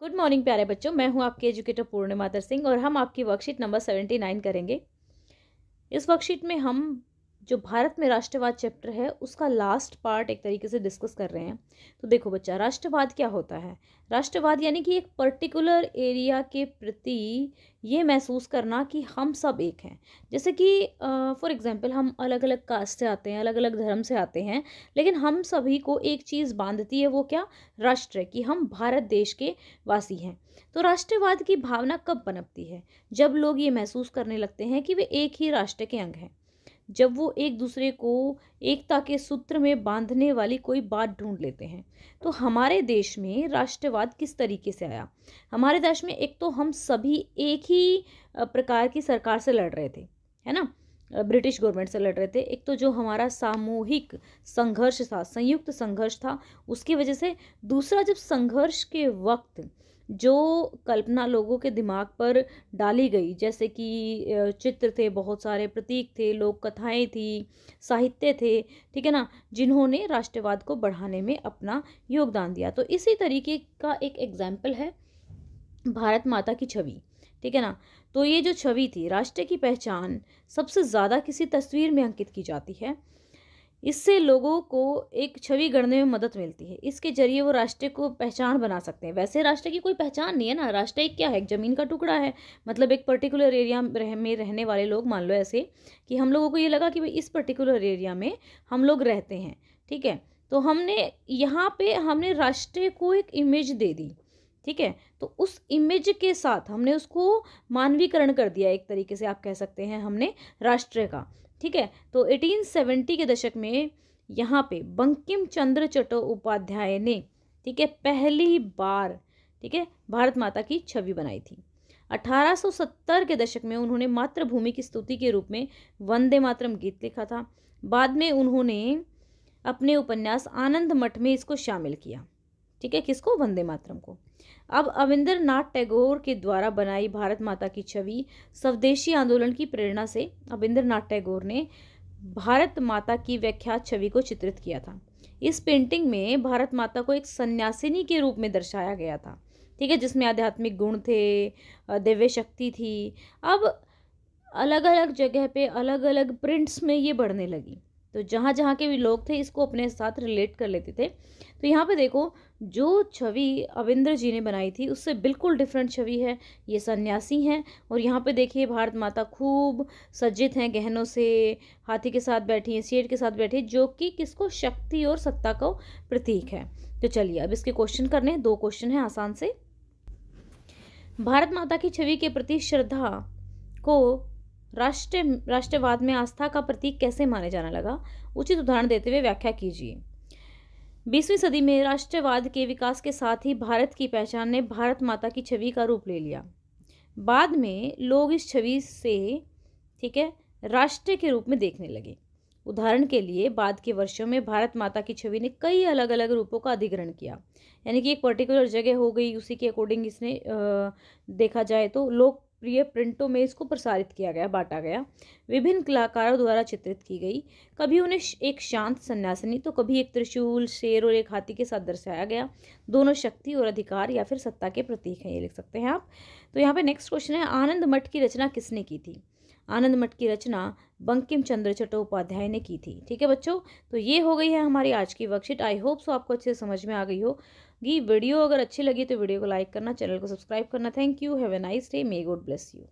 Good morning प्यारे बच्चों, मैं हूं आपकी एजुकेटर पूर्णिमा सिंह और हम आपकी वर्कशीट नंबर 79 करेंगे। इस वर्कशीट में हम जो भारत में राष्ट्रवाद चैप्टर है उसका लास्ट पार्ट एक तरीके से डिस्कस कर रहे हैं। तो देखो बच्चा, राष्ट्रवाद क्या होता है? राष्ट्रवाद यानी कि एक पर्टिकुलर एरिया के प्रति ये महसूस करना कि हम सब एक हैं। जैसे कि फॉर एग्जांपल हम अलग अलग कास्ट से आते हैं, अलग अलग धर्म से आते हैं, लेकिन हम सभी को एक चीज़ बांधती है, वो क्या? राष्ट्र, कि हम भारत देश के वासी हैं। तो राष्ट्रवाद की भावना कब पनपती है? जब लोग ये महसूस करने लगते हैं कि वे एक ही राष्ट्र के अंग हैं, जब वो एक दूसरे को एकता के सूत्र में बांधने वाली कोई बात ढूंढ लेते हैं। तो हमारे देश में राष्ट्रवाद किस तरीके से आया? हमारे देश में एक तो हम सभी एक ही प्रकार की सरकार से लड़ रहे थे, है ना, ब्रिटिश गवर्नमेंट से लड़ रहे थे। एक तो जो हमारा सामूहिक संघर्ष था, संयुक्त संघर्ष था, उसकी वजह से। दूसरा, जब संघर्ष के वक्त जो कल्पना लोगों के दिमाग पर डाली गई, जैसे कि चित्र थे, बहुत सारे प्रतीक थे, लोक कथाएं थी, साहित्य थे, ठीक है ना, जिन्होंने राष्ट्रवाद को बढ़ाने में अपना योगदान दिया। तो इसी तरीके का एक एग्जाम्पल है भारत माता की छवि, ठीक है ना। तो ये जो छवि थी, राष्ट्र की पहचान सबसे ज़्यादा किसी तस्वीर में अंकित की जाती है। इससे लोगों को एक छवि गढ़ने में मदद मिलती है। इसके जरिए वो राष्ट्र को पहचान बना सकते हैं। वैसे राष्ट्र की कोई पहचान नहीं है ना, राष्ट्र एक क्या है? एक ज़मीन का टुकड़ा है। मतलब एक पर्टिकुलर एरिया में रहने वाले लोग, मान लो ऐसे कि हम लोगों को ये लगा कि भाई इस पर्टिकुलर एरिया में हम लोग रहते हैं, ठीक है, तो हमने यहाँ पे हमने राष्ट्र को एक इमेज दे दी, ठीक है। तो उस इमेज के साथ हमने उसको मानवीकरण कर दिया, एक तरीके से आप कह सकते हैं, हमने राष्ट्र का, ठीक है। तो 1870 के दशक में यहाँ पे बंकिम चंद्र चट्टोपाध्याय ने, ठीक है, पहली बार, ठीक है, भारत माता की छवि बनाई थी। 1870 के दशक में उन्होंने मातृभूमि की स्तुति के रूप में वंदे मातरम गीत लिखा था। बाद में उन्होंने अपने उपन्यास आनंद मठ में इसको शामिल किया, ठीक है, किसको? वंदे मातरम को। अब अविंद्रनाथ टैगोर के द्वारा बनाई भारत माता की छवि स्वदेशी आंदोलन की प्रेरणा से अविंद्रनाथ टैगोर ने भारत माता की व्याख्यात छवि को चित्रित किया था। इस पेंटिंग में भारत माता को एक सन्यासिनी के रूप में दर्शाया गया था, ठीक है, जिसमें आध्यात्मिक गुण थे, दिव्य शक्ति थी। अब अलग अलग जगह पे अलग अलग प्रिंट्स में ये बढ़ने लगी, तो जहाँ जहाँ के भी लोग थे इसको अपने साथ रिलेट कर लेते थे। तो यहाँ पे देखो, जो छवि अविंद्र जी ने बनाई थी उससे बिल्कुल डिफरेंट छवि है। ये सन्यासी हैं और यहाँ पे देखिए भारत माता खूब सज्जित हैं गहनों से, हाथी के साथ बैठी हैं, शेर के साथ बैठी हैं, जो कि किसको? शक्ति और सत्ता का प्रतीक है। तो चलिए अब इसके क्वेश्चन करने हैं। 2 क्वेश्चन हैं आसान से। भारत माता की छवि के प्रति श्रद्धा को राष्ट्रवाद में आस्था का प्रतीक कैसे माने जाने लगा? उचित उदाहरण देते हुए व्याख्या कीजिए। 20वीं सदी में राष्ट्रवाद के विकास के साथ ही भारत की पहचान ने भारत माता की छवि का रूप ले लिया। बाद में लोग इस छवि से, ठीक है, राष्ट्र के रूप में देखने लगे। उदाहरण के लिए बाद के वर्षों में भारत माता की छवि ने कई अलग अलग रूपों का अधिग्रहण किया, यानी कि एक पर्टिकुलर जगह हो गई, उसी के अकॉर्डिंग इसने देखा जाए तो लोकप्रिय प्रिंटों में इसको प्रसारित किया गया, बांटा गया, विभिन्न कलाकारों द्वारा चित्रित की गई। कभी उन्हें एक शांत सन्यासिनी, तो कभी एक त्रिशूल, शेर और एक हाथी के साथ दर्शाया गया। दोनों शक्ति और अधिकार या फिर सत्ता के प्रतीक हैं, ये लिख सकते हैं आप। तो यहाँ पे नेक्स्ट क्वेश्चन है, आनंद मठ की रचना किसने की थी? आनंद मठ की रचना बंकिम चंद्र चट्टोपाध्याय ने की थी, ठीक है बच्चों। तो ये हो गई है हमारी आज की वर्कशीट। आई होप सो आपको अच्छे से समझ में आ गई होगी। वीडियो अगर अच्छी लगी तो वीडियो को लाइक करना, चैनल को सब्सक्राइब करना। Thank you, have a nice day, may God bless you.